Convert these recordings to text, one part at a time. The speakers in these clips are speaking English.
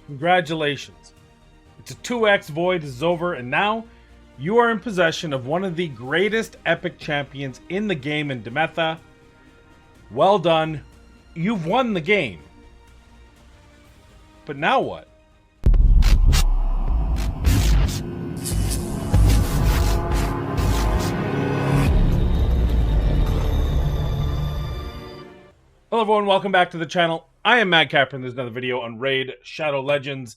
Congratulations. It's a 2x void is over, and now you are in possession of one of the greatest epic champions in the game in Demytha. Well done. You've won the game. But now what? Hello everyone, welcome back to the channel. I am Madcapper, and there's another video on Raid Shadow Legends.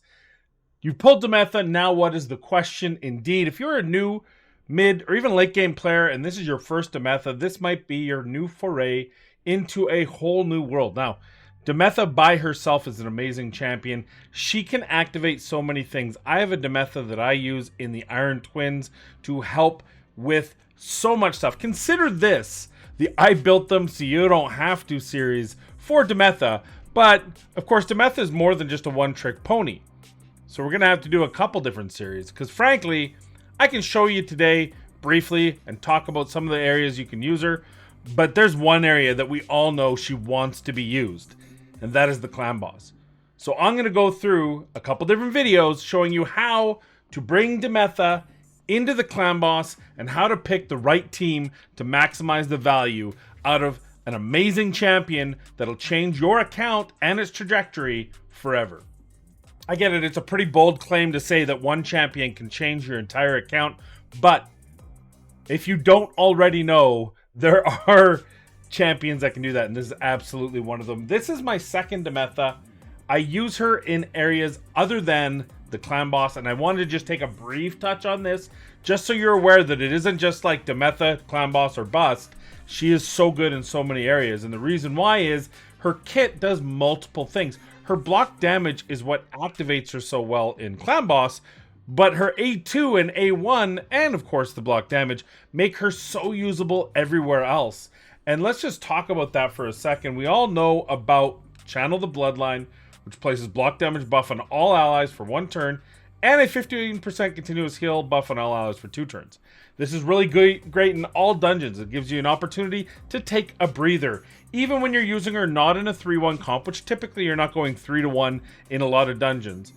You've pulled Demytha, now what is the question? Indeed, if you're a new mid or even late game player and this is your first Demytha, this might be your new foray into a whole new world. Now, Demytha by herself is an amazing champion. She can activate so many things. I have a Demytha that I use in the Iron Twins to help with so much stuff. Consider this the I built them so you don't have to series for Demytha, but of course Demytha is more than just a one-trick pony. So we're gonna have to do a couple different series because frankly, I can show you today briefly and talk about some of the areas you can use her, but there's one area that we all know she wants to be used, and that is the clan boss. So I'm gonna go through a couple different videos showing you how to bring Demytha into the clan boss and how to pick the right team to maximize the value out of an amazing champion that'll change your account and its trajectory forever. I get it, it's a pretty bold claim to say that one champion can change your entire account, but if you don't already know, there are champions that can do that, and this is absolutely one of them. This is my second Demytha. I use her in areas other than the clan boss, and I wanted to just take a brief touch on this just so you're aware that it isn't just like Demytha, clan boss, or bust. She is so good in so many areas, and the reason why is her kit does multiple things. Her block damage is what activates her so well in clan boss, but her A2 and A1 and of course the block damage make her so usable everywhere else. And let's just talk about that for a second. We all know about Channel the Bloodline, which places block damage buff on all allies for 1 turn, and a 15% continuous heal buff on all allies for 2 turns. This is really great in all dungeons. It gives you an opportunity to take a breather. Even when you're using her not in a 3-1 comp, which typically you're not going 3-1 in a lot of dungeons.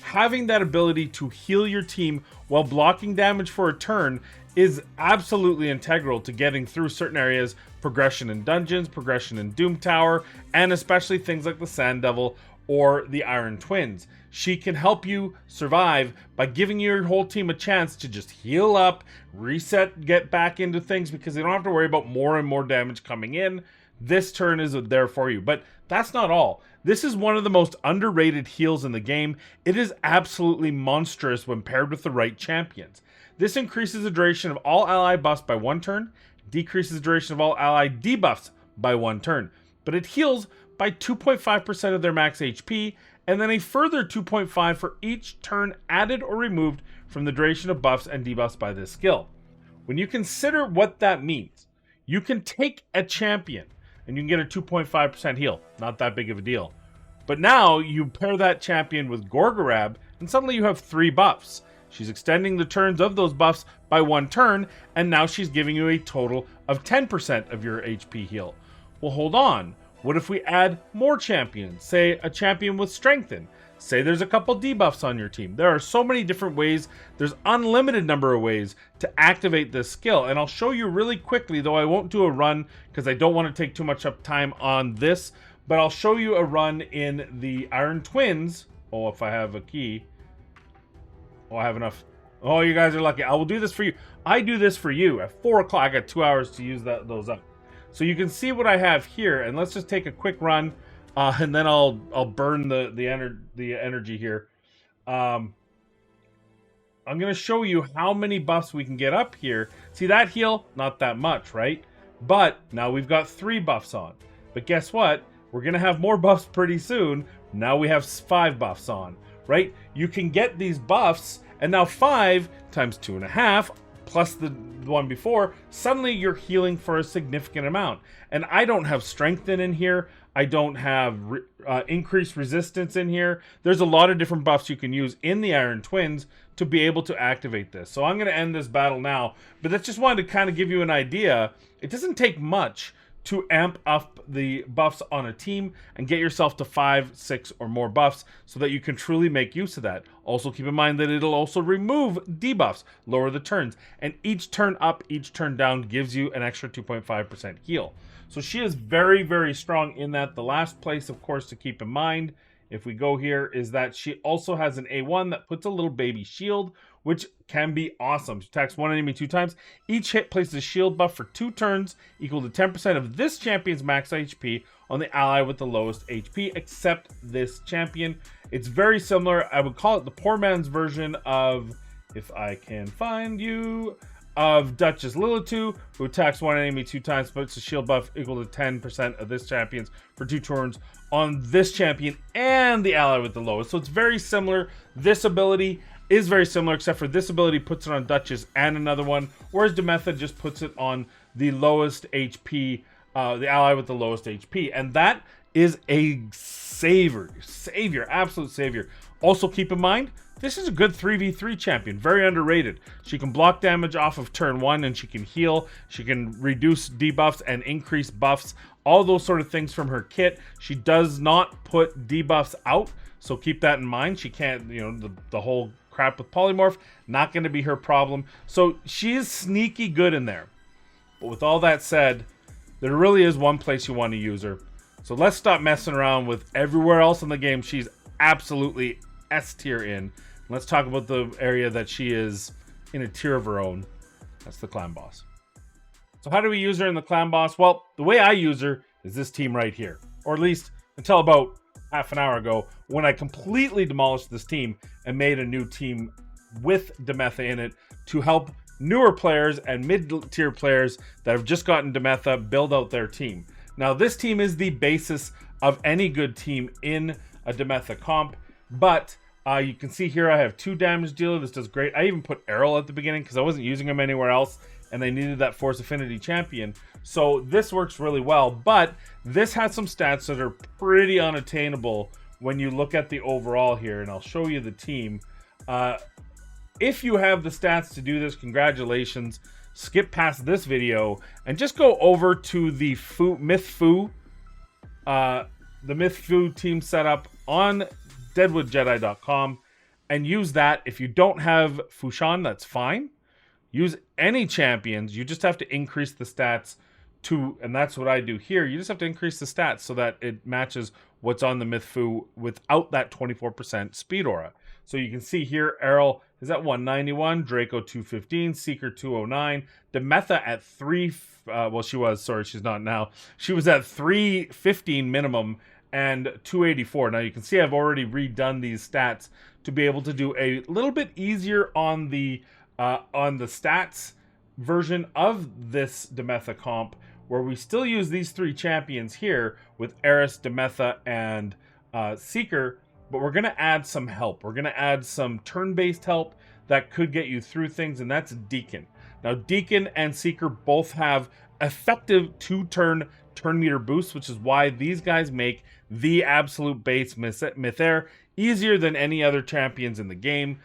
Having that ability to heal your team while blocking damage for a turn is absolutely integral to getting through certain areas, progression in dungeons, progression in Doom Tower, and especially things like the Sand Devil or the Iron Twins. She can help you survive by giving your whole team a chance to just heal up, reset, get back into things because they don't have to worry about more and more damage coming in. This turn is there for you, but that's not all. This is one of the most underrated heals in the game. It is absolutely monstrous when paired with the right champions. This increases the duration of all ally buffs by 1 turn, decreases the duration of all ally debuffs by 1 turn, but it heals by 2.5% of their max HP, and then a further 2.5 for each turn added or removed from the duration of buffs and debuffs by this skill. When you consider what that means, you can take a champion and you can get a 2.5% heal. Not that big of a deal. But now you pair that champion with Gorgorab and suddenly you have 3 buffs. She's extending the turns of those buffs by 1 turn, and now she's giving you a total of 10% of your HP heal. Well, hold on. What if we add more champions? Say a champion with Strengthen. Say there's a couple debuffs on your team. There are so many different ways. There's unlimited number of ways to activate this skill. And I'll show you really quickly, though I won't do a run because I don't want to take too much up time on this. But I'll show you a run in the Iron Twins. Oh, if I have a key. Oh, I have enough. Oh, you guys are lucky. I will do this for you. I do this for you at 4 o'clock. I got 2 hours to use those up. So you can see what I have here, and let's just take a quick run, and then I'll burn the energy here. I'm going to show you how many buffs we can get up here. See that heal? Not that much, right? But now we've got 3 buffs on. But guess what? We're going to have more buffs pretty soon. Now we have 5 buffs on, right? You can get these buffs, and now 5 times 2.5 plus the one before, suddenly you're healing for a significant amount. And I don't have Strengthen in here. I don't have increased resistance in here. There's a lot of different buffs you can use in the Iron Twins to be able to activate this. So I'm going to end this battle now, but I just wanted to kind of give you an idea. It doesn't take much to amp up the buffs on a team and get yourself to 5, 6, or more buffs so that you can truly make use of that. Also keep in mind that it'll also remove debuffs, lower the turns, and each turn up, each turn down gives you an extra 2.5% heal. So she is very, very strong in that. The last place, of course, to keep in mind, if we go here, is that she also has an A1 that puts a little baby shield, which can be awesome. She attacks one enemy 2 times. Each hit places a shield buff for 2 turns, equal to 10% of this champion's max HP on the ally with the lowest HP, except this champion. It's very similar. I would call it the poor man's version of, if I can find you, of Duchess Lilitu, who attacks one enemy 2 times, puts a shield buff equal to 10% of this champion's for 2 turns on this champion and the ally with the lowest. So it's very similar. This ability is very similar, except for this ability puts it on Duchess and another one, whereas Demytha just puts it on the lowest HP, the ally with the lowest HP. And that is a savior, absolute savior. Also keep in mind, this is a good 3v3 champion, very underrated. She can block damage off of turn 1 and she can heal. She can reduce debuffs and increase buffs, all those sort of things from her kit. She does not put debuffs out, so keep that in mind. She can't, you know, the whole crap with polymorph, not going to be her problem. So she is sneaky good in there. But with all that said, there really is one place you want to use her. So let's stop messing around with everywhere else in the game. She's absolutely S tier in. Let's talk about the area that she is in a tier of her own. That's the clan boss. So how do we use her in the clan boss? Well, the way I use her is this team right here. Or at least until about half an hour ago, when I completely demolished this team and made a new team with Demytha in it to help newer players and mid-tier players that have just gotten Demytha build out their team. Now, this team is the basis of any good team in a Demytha comp, but you can see here I have 2 damage dealer. This does great. I even put Errol at the beginning because I wasn't using him anywhere else, and they needed that Force Affinity champion. So this works really well, but this has some stats that are pretty unattainable when you look at the overall here, and I'll show you the team. If you have the stats to do this, congratulations. Skip past this video and just go over to the Myth-Fu team setup on deadwoodjedi.com and use that. If you don't have Fushan, that's fine. Use any champions. You just have to increase the stats to, and that's what I do here. You just have to increase the stats so that it matches what's on the Myth-Fu without that 24% speed aura. So you can see here, Errol is at 191, Draco 215, Seeker 209, Demytha at 3, well, she was, sorry, she's not now. She was at 315 minimum and 284. Now you can see I've already redone these stats to be able to do a little bit easier on the stats version of this Demytha comp, where we still use these 3 champions here with Eris, Demytha, and Seeker, but we're going to add some help. We're going to add some turn-based help that could get you through things, and that's Deacon. Now, Deacon and Seeker both have effective 2-turn turn meter boosts, which is why these guys make the absolute base Myth-Heir easier than any other champions in the game.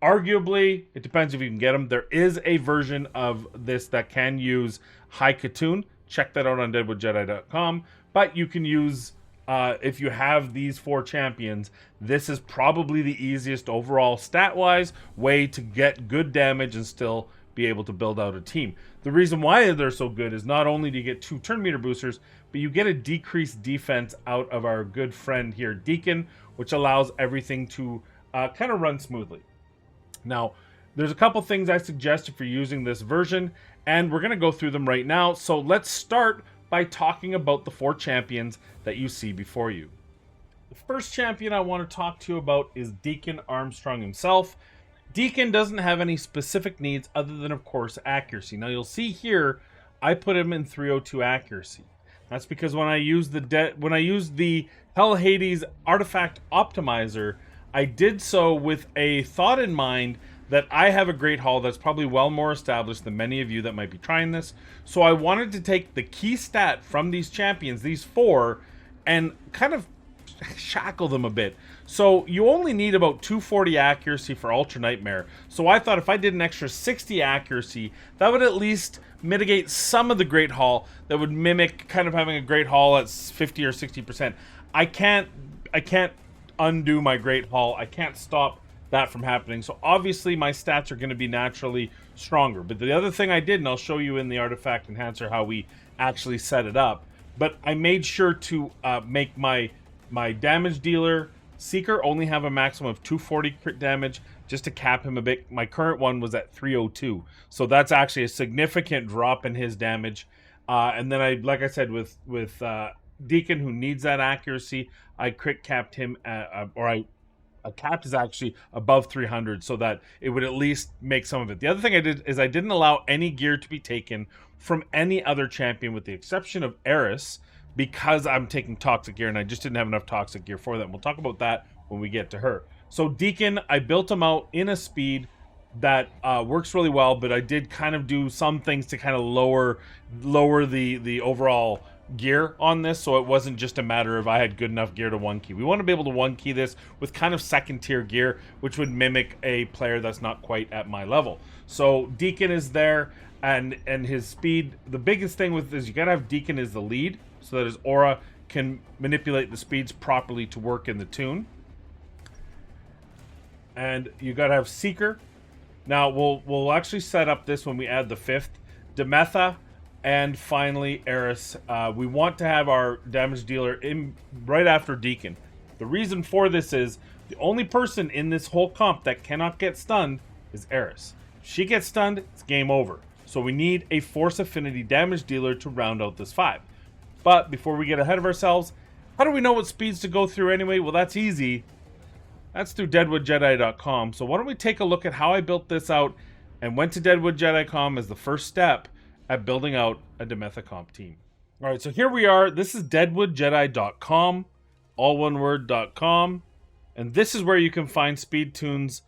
Arguably, it depends if you can get them. There is a version of this that can use High Katoon. Check that out on deadwoodjedi.com. But you can use, if you have these 4 champions, this is probably the easiest overall stat-wise way to get good damage and still be able to build out a team. The reason why they're so good is not only do you get 2 turn meter boosters, but you get a decreased defense out of our good friend here, Deacon, which allows everything to kind of run smoothly. Now, there's a couple things I suggest for using this version, and we're going to go through them right now. So let's start by talking about the 4 champions that you see before you. The first champion I want to talk to you about is Deacon Armstrong himself. Deacon doesn't have any specific needs other than, of course, accuracy. Now, you'll see here, I put him in 302 accuracy. That's because when I use the Hell Hades Artifact Optimizer, I did so with a thought in mind that I have a Great Hall that's probably well more established than many of you that might be trying this. So I wanted to take the key stat from these champions, these 4, and kind of shackle them a bit. So you only need about 240 accuracy for Ultra Nightmare. So I thought if I did an extra 60 accuracy, that would at least mitigate some of the Great Hall. That would mimic kind of having a Great Hall at 50 or 60%. I can't undo my Great Hall. I can't stop that from happening. So obviously my stats are going to be naturally stronger. But the other thing I did, and I'll show you in the Artifact Enhancer how we actually set it up, but I made sure to make my damage dealer Seeker only have a maximum of 240 crit damage just to cap him a bit. My current one was at 302, so that's actually a significant drop in his damage. And then like I said, with Deacon, who needs that accuracy, I crit capped him a cap is actually above 300, so that it would at least make some of it. The other thing I did is I didn't allow any gear to be taken from any other champion with the exception of Eris, because I'm taking toxic gear and I just didn't have enough toxic gear for that. We'll talk about that when we get to her. So Deacon, I built him out in a speed that works really well, but I did kind of do some things to kind of lower the overall gear on this, so it wasn't just a matter of I had good enough gear to one key. We want to be able to one key this with kind of second tier gear, which would mimic a player that's not quite at my level. So Deacon is there, and his speed. The biggest thing with this, you gotta have Deacon as the lead, so that his aura can manipulate the speeds properly to work in the tune. And you gotta have Seeker. Now we'll actually set up this when we add the 5th. Demytha, and finally Eris. We want to have our damage dealer in right after Deacon. The reason for this is the only person in this whole comp that cannot get stunned is Eris. If she gets stunned, it's game over. So we need a Force Affinity damage dealer to round out this 5. But before we get ahead of ourselves, how do we know what speeds to go through anyway? Well, that's easy. That's through deadwoodjedi.com. So why don't we take a look at how I built this out and went to deadwoodjedi.com as the first step at building out a Demytha comp team. All right, so here we are. This is deadwoodjedi.com, all one word, .com. And this is where you can find speed tunes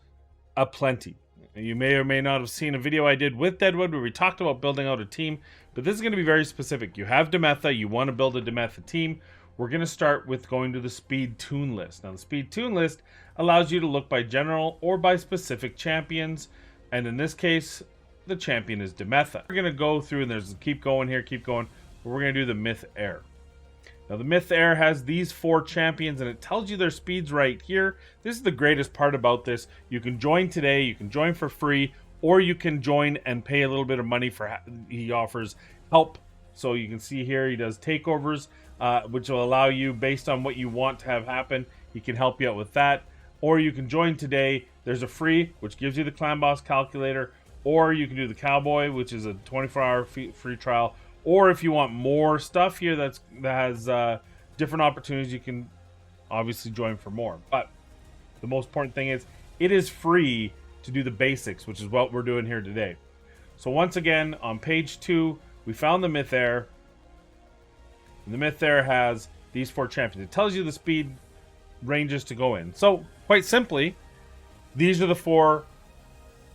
aplenty. You may or may not have seen a video I did with Deadwood where we talked about building out a team, but this is going to be very specific. You have Demytha, you want to build a Demytha team. We're going to start with going to the speed tune list. Now, the speed tune list allows you to look by general or by specific champions, and in this case, the champion is Demytha. We're going to go through, and there's keep going here, keep going, but we're going to do the Myth-Heir. Now, the Myth-Heir has these 4 champions, and it tells you their speeds right here. This is the greatest part about this. You can join today, you can join for free, or you can join and pay a little bit of money for, he offers help. So you can see here, he does takeovers, which will allow you, based on what you want to have happen, he can help you out with that. Or you can join today. There's a free, which gives you the clan boss calculator, or you can do the cowboy, which is a 24-hour free trial. Or if you want more stuff here that has different opportunities, you can obviously join for more. But the most important thing is it is free to do the basics, which is what we're doing here today. So once again, on page 2, we found the Myth-Heir. And the Myth-Heir has these 4 champions. It tells you the speed ranges to go in. So quite simply, these are the 4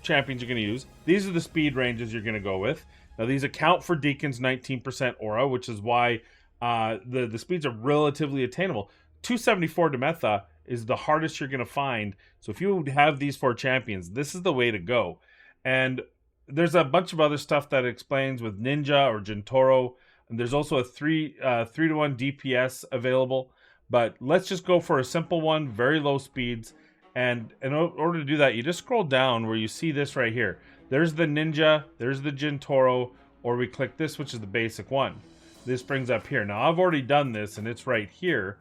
champions you're going to use. These are the speed ranges you're going to go with. Now, these account for Deacon's 19% aura, which is why the speeds are relatively attainable. 274 Demytha is the hardest you're going to find. So if you have these 4 champions, this is the way to go. And there's a bunch of other stuff that explains with Ninja or Gentoro. And there's also a 3-to-1 DPS available. But let's just go for a simple one, very low speeds. And in order to do that, you just scroll down where you see this right here. There's the Ninja, there's the Gentoro, or we click this, which is the basic one. This brings up here. Now, I've already done this, and it's right here.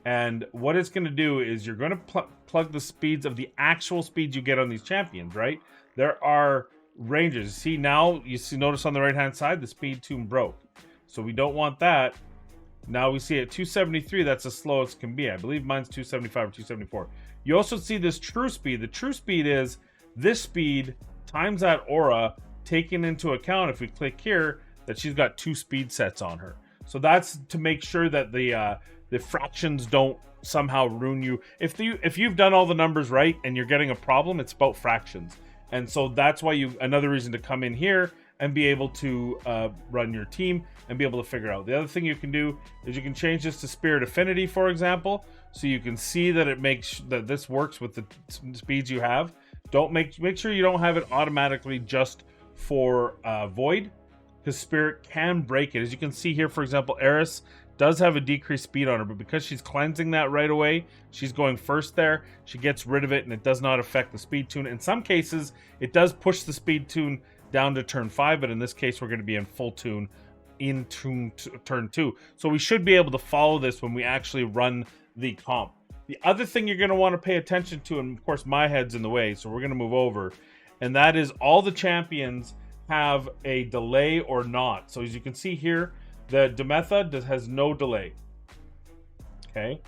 And what it's going to do is you're going to plug the speeds of the actual speeds you get on these champions, right? There are ranges. See, now, notice on the right-hand side, the speed tune broke. So we don't want that. Now we see at 273, that's the slowest it can be. I believe mine's 275 or 274. You also see this true speed. The true speed is this speed times that aura, taken into account, if we click here, that she's got 2 speed sets on her. So that's to make sure that the fractions don't somehow ruin you. If you've done all the numbers right and you're getting a problem, it's about fractions. And so that's why another reason to come in here and be able to run your team and be able to figure out. The other thing you can do is you can change this to Spirit Affinity, for example. so you can see that it makes that this works with the speeds you have. Don't make sure you don't have it automatically just for Void, because Spirit can break it. As you can see here, for example, Eris does have a decreased speed on her, but because she's cleansing that right away, she's going first there, she gets rid of it, and it does not affect the speed tune. In some cases, it does push the speed tune down to turn 5, but in this case, we're going to be in full tune in turn 2. So we should be able to follow this when we actually run the comp. The other thing you're going to want to pay attention to, and of course my head's in the way, so we're going to move over, and that is all the champions have a delay or not. So as you can see here, the Demytha has no delay. Okay.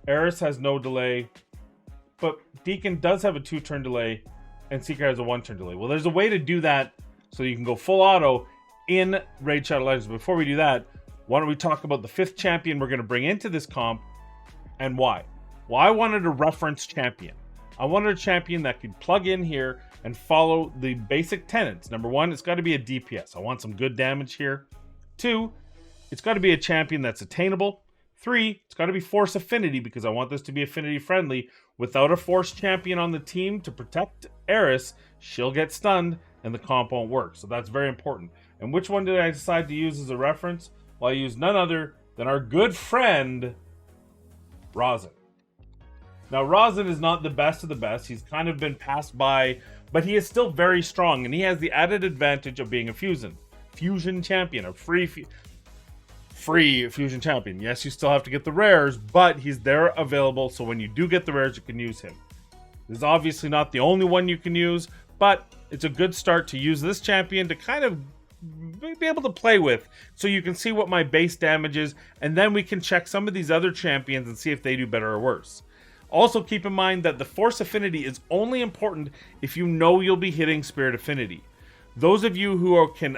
Eris has no delay, but Deacon does have a 2-turn delay, and Seeker has a 1-turn delay. Well, there's a way to do that so you can go full auto in Raid Shadow Legends. Before we do that, why don't we talk about the 5th champion we're going to bring into this comp and why? Well, I wanted a reference champion. I wanted a champion that could plug in here and follow the basic tenets. Number 1, it's got to be a DPS. I want some good damage here. 2, it's got to be a champion that's attainable. 3, it's got to be Force Affinity, because I want this to be affinity friendly. Without a Force champion on the team to protect Eris, she'll get stunned and the comp won't work. So that's very important. And which one did I decide to use as a reference? Well, I used none other than our good friend, Rhazin. Now, Rhazin is not the best of the best. He's kind of been passed by, but he is still very strong, and he has the added advantage of being a fusion champion, a free fusion champion. Yes, you still have to get the rares, but he's there available, so when you do get the rares, you can use him. This is obviously not the only one you can use, but it's a good start to use this champion to kind of be able to play with, so you can see what my base damage is, and then we can check some of these other champions and see if they do better or worse. Also, keep in mind that the Force Affinity is only important if you know you'll be hitting Spirit Affinity. Those of you who can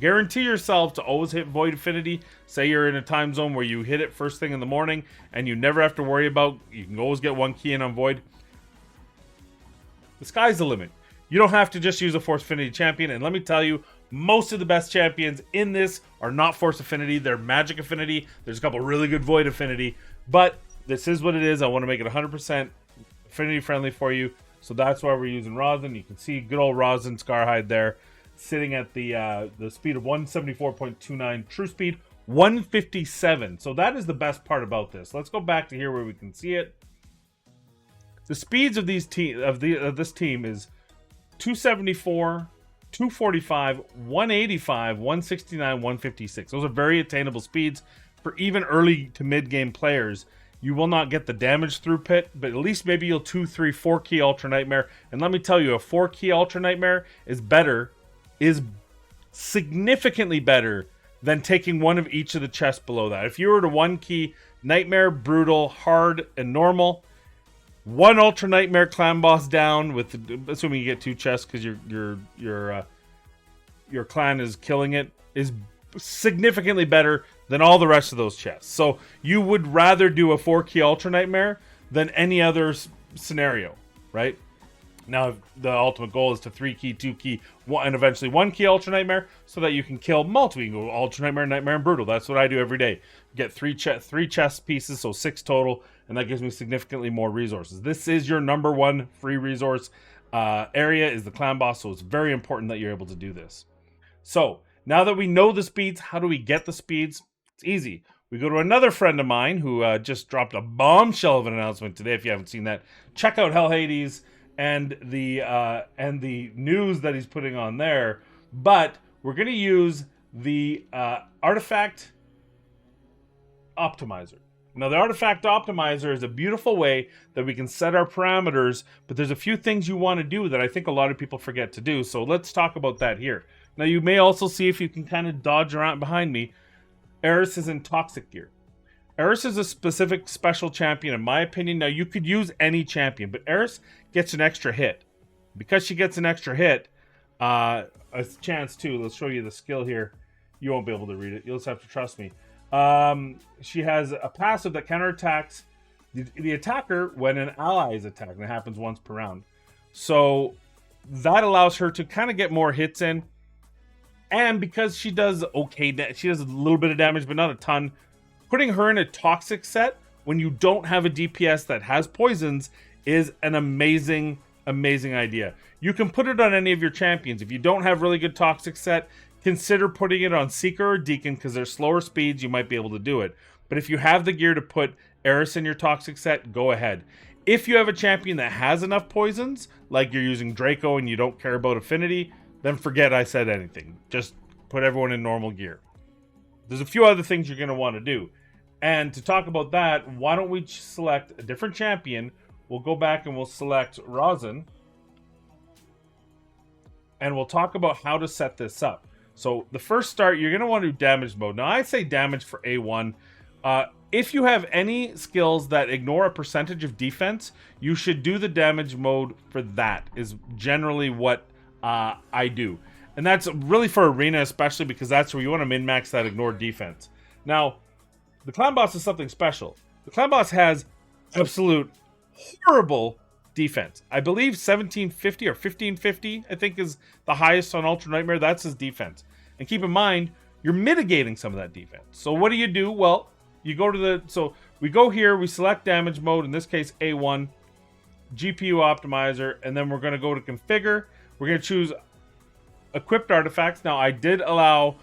guarantee yourself to always hit Void Affinity, say you're in a time zone where you hit it first thing in the morning and you never have to worry about, you can always get 1 key in on Void. The sky's the limit. You don't have to just use a Force Affinity champion, and let me tell you, most of the best champions in this are not Force Affinity, they're Magic Affinity. There's a couple really good Void Affinity, but this is what it is. I want to make it 100% affinity friendly for you. So that's why we're using Rhazin. You can see good old Rhazin Scarhide there, sitting at the speed of 174.29, true speed 157. So that is the best part about this. Let's go back to here where we can see it. The speeds of this team is 274, 245, 185, 169, 156. Those are very attainable speeds for even early to mid game players. You will not get the damage through Pit, but at least maybe you'll 2, 3, 4 key Ultra Nightmare. And let me tell you, a 4 key Ultra Nightmare is significantly better than taking one of each of the chests below that. If you were to 1 key Nightmare, Brutal, Hard, and Normal, 1 Ultra Nightmare Clan Boss down, with assuming you get 2 chests because your clan is killing it, is significantly better than all the rest of those chests. So you would rather do a 4 key Ultra Nightmare than any other scenario, right? Now the ultimate goal is to 3 key, 2 key, and eventually 1 key Ultra Nightmare, so that you can kill multiple. You can go Ultra Nightmare, Nightmare, and Brutal. That's what I do every day. Get 3 chest pieces, so 6 total, and that gives me significantly more resources. This is your number 1 free resource area, is the clan boss, so it's very important that you're able to do this. So now that we know the speeds, how do we get the speeds? It's easy. We go to another friend of mine who just dropped a bombshell of an announcement today. If you haven't seen that, check out Hell Hades and the news that he's putting on there. But we're going to use the Artifact Optimizer. Now, the Artifact Optimizer is a beautiful way that we can set our parameters, but there's a few things you want to do that I think a lot of people forget to do. So let's talk about that here. Now, you may also see, if you can kind of dodge around behind me, Eris is in Toxic Gear. Eris is a specific special champion, in my opinion. Now, you could use any champion, but Eris gets an extra hit. Because she gets an extra hit, a chance too. Let's show you the skill here. You won't be able to read it. You'll just have to trust me. She has a passive that counterattacks the attacker when an ally is attacked, and it happens once per round. So that allows her to kind of get more hits in. And because she does okay, she does a little bit of damage, but not a ton. Putting her in a toxic set when you don't have a DPS that has poisons is an amazing idea. You can put it on any of your champions. If you don't have really good toxic set, consider putting it on Seeker or Deacon, because they're slower speeds, you might be able to do it. But if you have the gear to put Eris in your toxic set, go ahead. If you have a champion that has enough poisons, like you're using Draco and you don't care about affinity, then forget I said anything. Just put everyone in normal gear. There's a few other things you're going to want to do. And to talk about that, why don't we select a different champion? We'll go back and we'll select Rhazin. And we'll talk about how to set this up. So the first start, you're going to want to do damage mode. Now I say damage for A1. If you have any skills that ignore a percentage of defense, you should do the damage mode for that, is generally what I do. And that's really for arena, especially because that's where you want to min-max that ignored defense. Now, the clan boss is something special. The clan boss has absolute horrible defense. I believe 1750 or 1550, I think, is the highest on Ultra Nightmare. That's his defense. And keep in mind, you're mitigating some of that defense. So what do? Well, you go to the... So we go here, we select damage mode, in this case A1, GPU optimizer, and then we're going to go to configure. We're going to choose equipped artifacts. Now, I did allow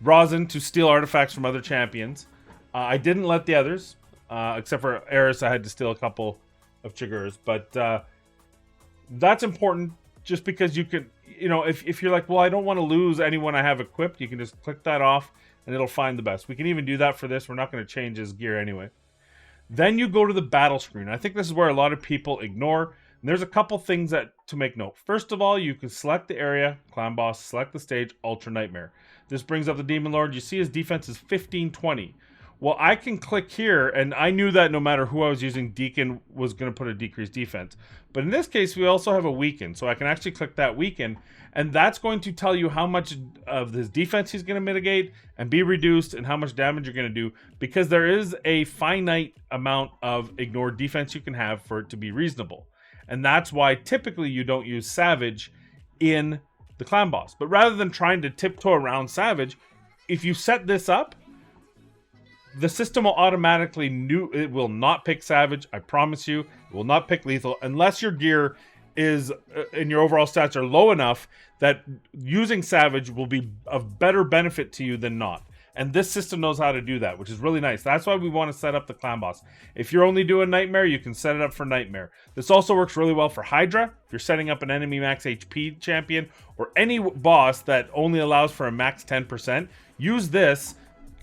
Rhazin to steal artifacts from other champions. I didn't let the others, except for Eris. I had to steal a couple of Chigurs, but that's important just because you can, you know, if you're like, well, I don't want to lose anyone I have equipped, you can just click that off and it'll find the best. We can even do that for this. We're not going to change his gear anyway. Then you go to the battle screen. I think this is where a lot of people ignore. And there's a couple things that to make note. First of all, you can select the area, clan boss, select the stage, Ultra Nightmare. This brings up the Demon Lord. You see his defense is 1520. Well, I can click here, and I knew that no matter who I was using, Deacon was going to put a decreased defense. But in this case, we also have a weaken, so I can actually click that weaken, and that's going to tell you how much of his defense he's going to mitigate and be reduced, and how much damage you're going to do, because there is a finite amount of ignored defense you can have for it to be reasonable. And that's why typically you don't use Savage in the clan boss. But rather than trying to tiptoe around Savage, if you set this up, the system will automatically it will not pick Savage. I promise you, it will not pick lethal unless your gear is and your overall stats are low enough that using Savage will be of better benefit to you than not. And this system knows how to do that, which is really nice. That's why we want to set up the clan boss. If you're only doing Nightmare, you can set it up for Nightmare. This also works really well for Hydra. If you're setting up an enemy max HP champion or any boss that only allows for a max 10%, use this,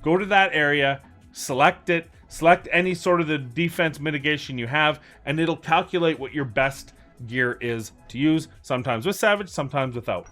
go to that area, select it, select any sort of the defense mitigation you have, and it'll calculate what your best gear is to use, sometimes with Savage, sometimes without.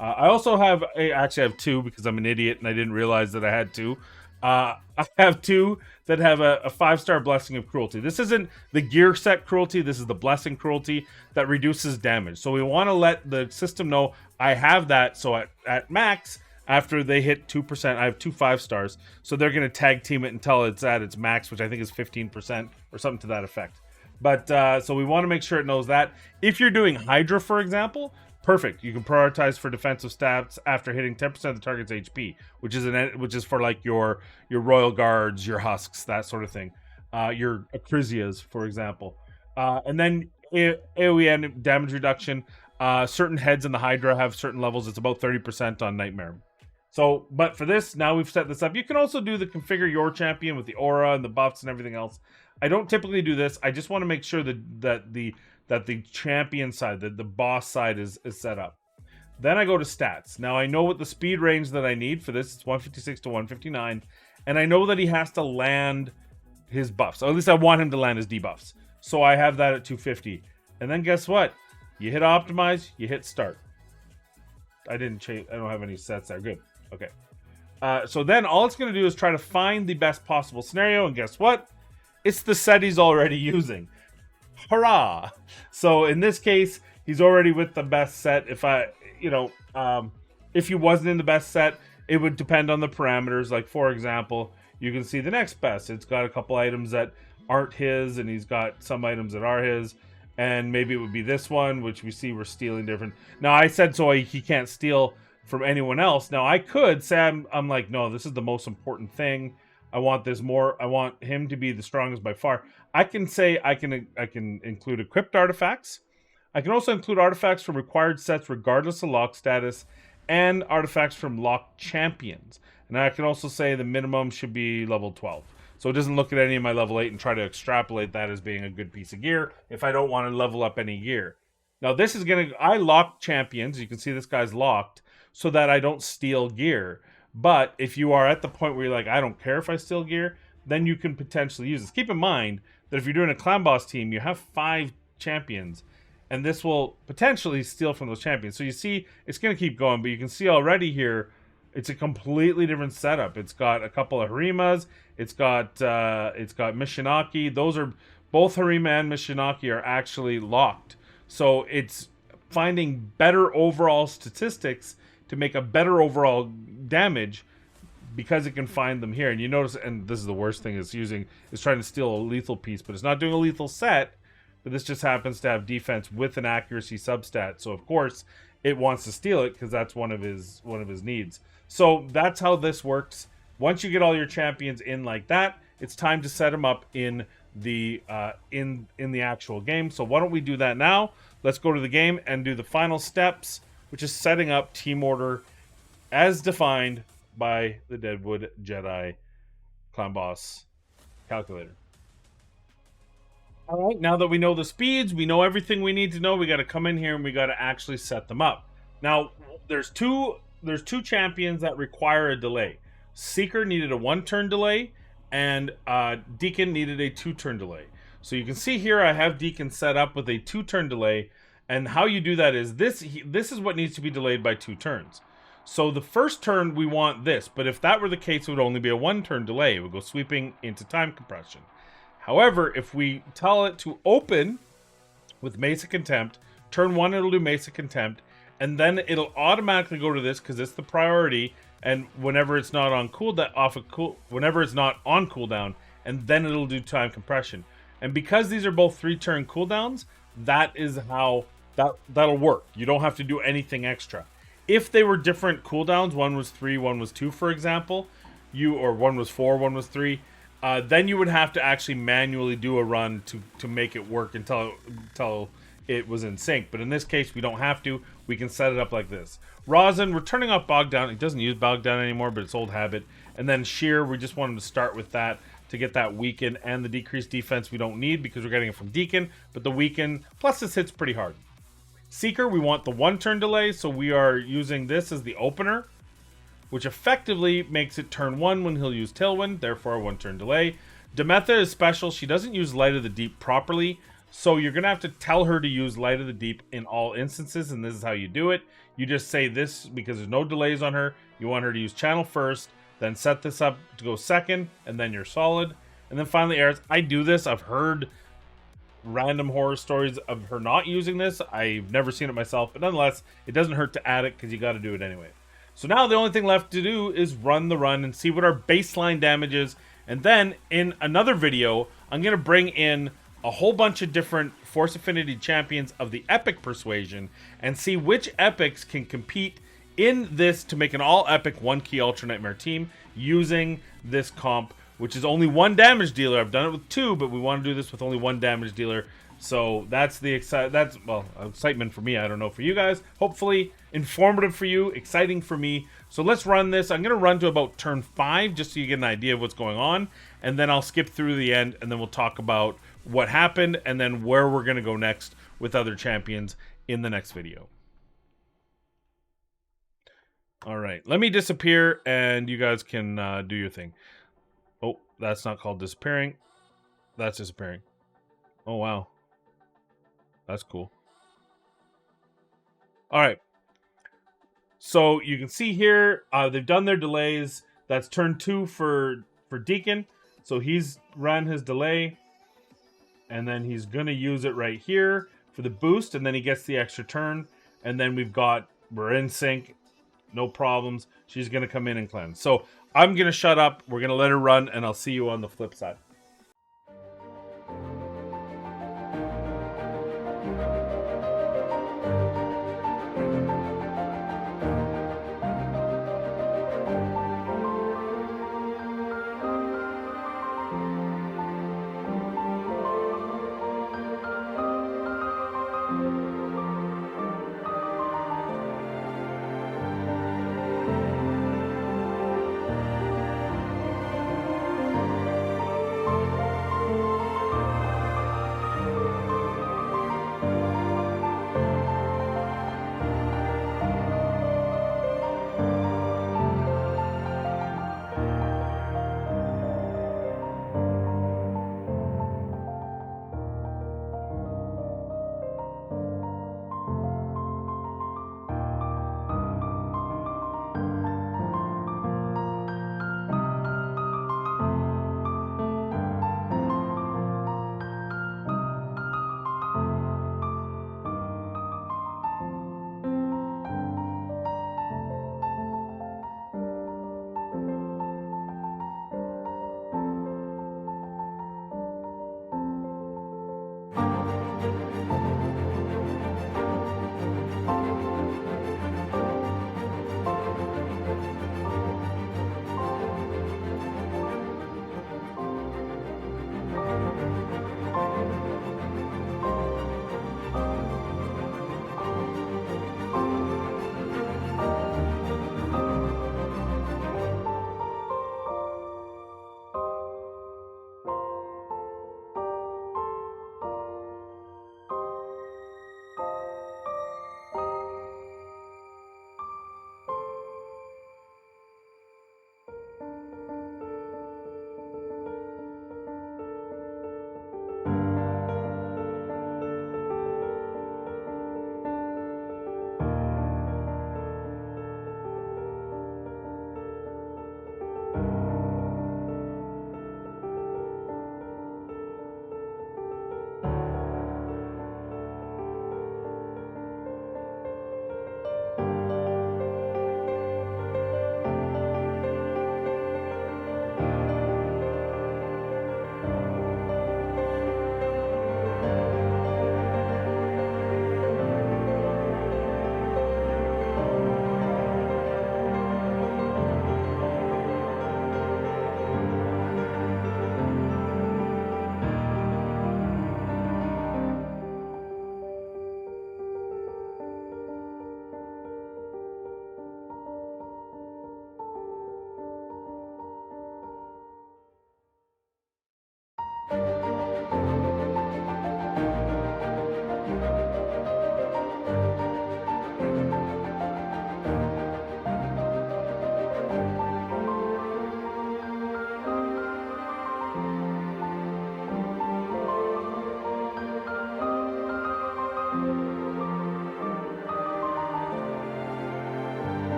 I also have, actually I have two because I'm an idiot and I didn't realize that I had two. I have two that have a 5-star Blessing of Cruelty. This isn't the gear set cruelty, this is the Blessing cruelty that reduces damage. So we want to let the system know I have that, so at max, after they hit 2%, I have two 5-stars. So they're going to tag team it until it's at its max, which I think is 15% or something to that effect. But so we want to make sure it knows that. If you're doing Hydra, for example, perfect. You can prioritize for defensive stats after hitting 10% of the target's HP, which is for like your Royal Guards, your Husks, that sort of thing. Your Acrisias, for example. And then AoE damage reduction. Certain heads in the Hydra have certain levels. It's about 30% on Nightmare. So, but for this, now we've set this up. You can also do the configure your champion with the aura and the buffs and everything else. I don't typically do this. I just want to make sure that the champion side, the boss side is set up. Then I go to stats. Now I know what the speed range that I need for this. It's 156 to 159. And I know that he has to land his buffs. Or at least I want him to land his debuffs. So I have that at 250. And then guess what? You hit optimize, you hit start. I didn't change. I don't have any sets there. Good. Okay. So then all it's going to do is try to find the best possible scenario. And guess what? It's the set he's already using. Hurrah! So in this case, he's already with the best set. If he wasn't in the best set, it would depend on the parameters. Like, for example, you can see the next best. It's got a couple items that aren't his, and he's got some items that are his. And maybe it would be this one, which we see we're stealing different. Now, I said so he can't steal from anyone else. Now, I could say, I'm like, no, this is the most important thing. I want this more. I want him to be the strongest by far. I can say I can include equipped artifacts. I can also include artifacts from required sets regardless of lock status, and artifacts from locked champions. And I can also say the minimum should be level 12. So it doesn't look at any of my level 8 and try to extrapolate that as being a good piece of gear if I don't want to level up any gear. Now this is going to... I lock champions. You can see this guy's locked so that I don't steal gear. But if you are at the point where you're like, I don't care if I steal gear, then you can potentially use this. Keep in mind that if you're doing a clan boss team, you have 5 champions, and this will potentially steal from those champions. So you see, it's going to keep going, but you can see already here, it's a completely different setup. It's got a couple of Harimas. It's got Mishinaki. Those are both Harima and Mishinaki are actually locked. So it's finding better overall statistics to make a better overall damage because it can find them here. And you notice, and this is the worst thing, is trying to steal a lethal piece, but it's not doing a lethal set. But this just happens to have defense with an accuracy substat. So of course it wants to steal it because that's one of his needs. So that's how this works. Once you get all your champions in like that, it's time to set them up in the actual game. So why don't we do that now? Let's go to the game and do the final steps, which is setting up team order as defined by the Deadwood Jedi clan boss calculator. All right, now that we know the speeds, we know everything we need to know, we got to come in here and we got to actually set them up. Now, there's two champions that require a delay. Seeker needed a 1-turn delay, and Deacon needed a 2-turn delay. So you can see here I have Deacon set up with a 2-turn delay, and how you do that is this is what needs to be delayed by 2 turns. So the first turn we want this, but if that were the case, it would only be a 1-turn delay. It would go sweeping into time compression. However, if we tell it to open with Mesa Contempt, turn 1 it'll do Mesa Contempt, and then it'll automatically go to this because it's the priority, and whenever it's not on cooldown, whenever it's not on cooldown, and then it'll do time compression. And because these are both 3-turn cooldowns, that is how that'll work. You don't have to do anything extra. If they were different cooldowns, one was 3, one was 2, for example, or one was 4, one was 3. Then you would have to actually manually do a run to make it work until it was in sync. But in this case, we don't have to. We can set it up like this. Rhazin, we're turning off Bogdown. It doesn't use Bogdown anymore, but it's old habit. And then Sheer, we just wanted to start with that to get that weaken, and the decreased defense we don't need because we're getting it from Deacon. But the weaken, plus this hits pretty hard. Seeker, we want the 1-turn delay, so we are using this as the opener, which effectively makes it turn 1 when he'll use Tailwind, therefore a 1-turn delay. Demytha is special. She doesn't use Light of the Deep properly, so you're going to have to tell her to use Light of the Deep in all instances, and this is how you do it. You just say this because there's no delays on her. You want her to use Channel first, then set this up to go second, and then you're solid. And then finally, Aerith. I do this. I've heard random horror stories of her not using this. I've never seen it myself, but nonetheless, it doesn't hurt to add it because you got to do it anyway. So now the only thing left to do is run the run and see what our baseline damage is. And then in another video, I'm going to bring in a whole bunch of different Force Affinity champions of the Epic Persuasion and see which epics can compete in this to make an all-epic 1-key Ultra Nightmare team using this comp, which is only 1 damage dealer. I've done it with 2, but we want to do this with only 1 damage dealer. So that's the excitement for me. I don't know for you guys. Hopefully informative for you, exciting for me. So let's run this. I'm going to run to about turn 5 just so you get an idea of what's going on. And then I'll skip through the end and then we'll talk about what happened and then where we're going to go next with other champions in the next video. All right, let me disappear and you guys can do your thing. Oh, that's not called disappearing. That's disappearing. Oh, wow. That's cool. All right. So you can see here, they've done their delays. That's turn 2 for Deacon. So he's run his delay. And then he's going to use it right here for the boost. And then he gets the extra turn. And then we're in sync. No problems. She's going to come in and cleanse. So I'm going to shut up. We're going to let her run. And I'll see you on the flip side.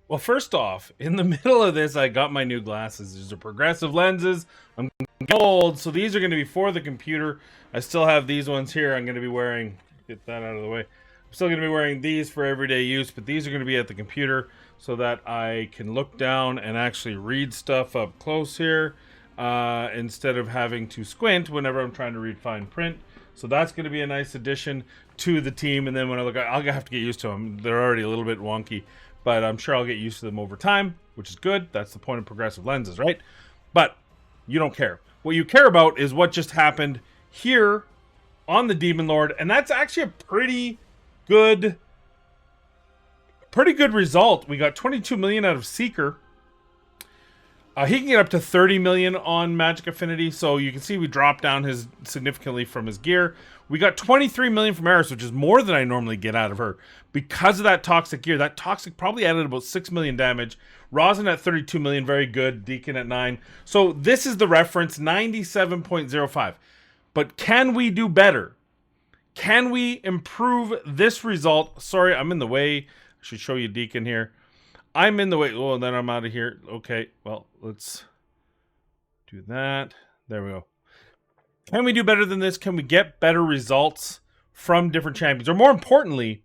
Well, first off, in the middle of this, I got my new glasses. These are progressive lenses. I'm old, so these are going to be for the computer. I still have these ones here. I'm going to be wearing, get that out of the way. I'm still going to be wearing these for everyday use, but these are going to be at the computer so that I can look down and actually read stuff up close here instead of having to squint whenever I'm trying to read fine print. So that's going to be a nice addition to the team. And then when I look, I'll have to get used to them. They're already a little bit wonky, but I'm sure I'll get used to them over time, which is good. That's the point of progressive lenses, right? But you don't care. What you care about is what just happened here on the Demon Lord, and that's actually a pretty good result. We got 22 million out of Seeker. He can get up to 30 million on Magic Affinity, so you can see we dropped down significantly from his gear. We got 23 million from Eris, which is more than I normally get out of her because of that Toxic gear. That Toxic probably added about 6 million damage. Rhazin at 32 million, very good. Deacon at 9. So this is the reference, 97.05. But can we do better? Can we improve this result? Sorry, I'm in the way. I should show you Deacon here. I'm in the way. Oh, then I'm out of here. Okay, well, let's do that. There we go. Can we do better than this? Can we get better results from different champions? Or more importantly,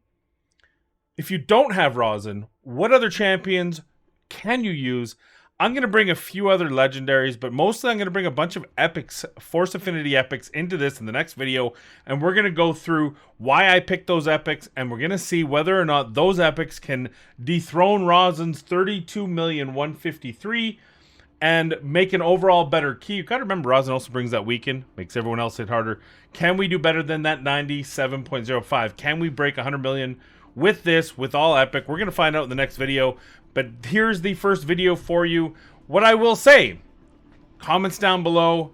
if you don't have Rhazin, what other champions can you use? I'm going to bring a few other legendaries, but mostly I'm going to bring a bunch of epics, Force Affinity epics into this in the next video, and we're going to go through why I picked those epics, and we're going to see whether or not those epics can dethrone Rhazin's 32,153,000 and make an overall better key. You got to remember, Rhazin also brings that weaken, makes everyone else hit harder. Can we do better than that 97.05? Can we break 100 million with this, with all epic? We're going to find out in the next video. But here's the first video for you. What I will say, comments down below,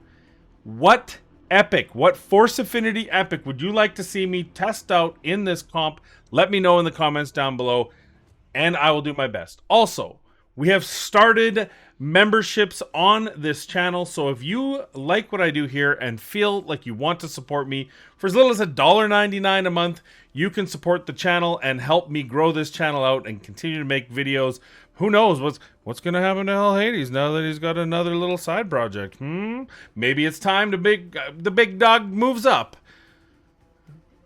what epic, what Force Affinity epic would you like to see me test out in this comp? Let me know in the comments down below, and I will do my best. Also, We have started memberships on this channel, so if you like what I do here and feel like you want to support me for as little as $1.99 a month, you can support the channel and help me grow this channel out and continue to make videos. Who knows what's going to happen to Hell Hades now that he's got another little side project? Maybe it's time to the big dog moves up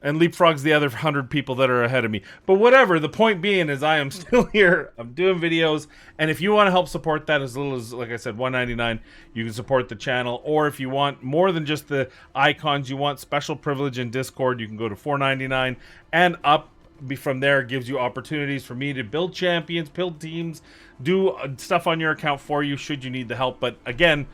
and leapfrogs the other 100 people that are ahead of me. But whatever, the point being is I am still here. I'm doing videos, and if you want to help support that as little as, like I said, $1.99, you can support the channel. Or if you want more than just the icons, you want special privilege in Discord, you can go to $4.99 and up. From there, it gives you opportunities for me to build champions, build teams, do stuff on your account for you should you need the help. But again,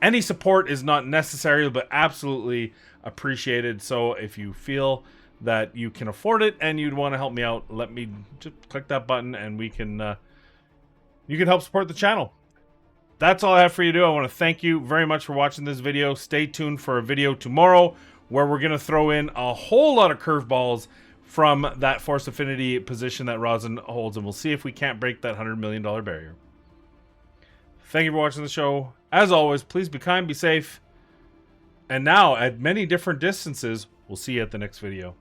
any support is not necessary, but absolutely appreciated. So if you feel that you can afford it and you'd want to help me out, let me just click that button and we can you can help support the channel. That's all I have for you to do. I want to thank you very much for watching this video. Stay tuned for a video tomorrow where we're going to throw in a whole lot of curveballs from that Force Affinity position that Rhazin holds, and we'll see if we can't break that $100 million barrier. Thank you for watching the show. As always, please be kind, be safe. And now, at many different distances, we'll see you at the next video.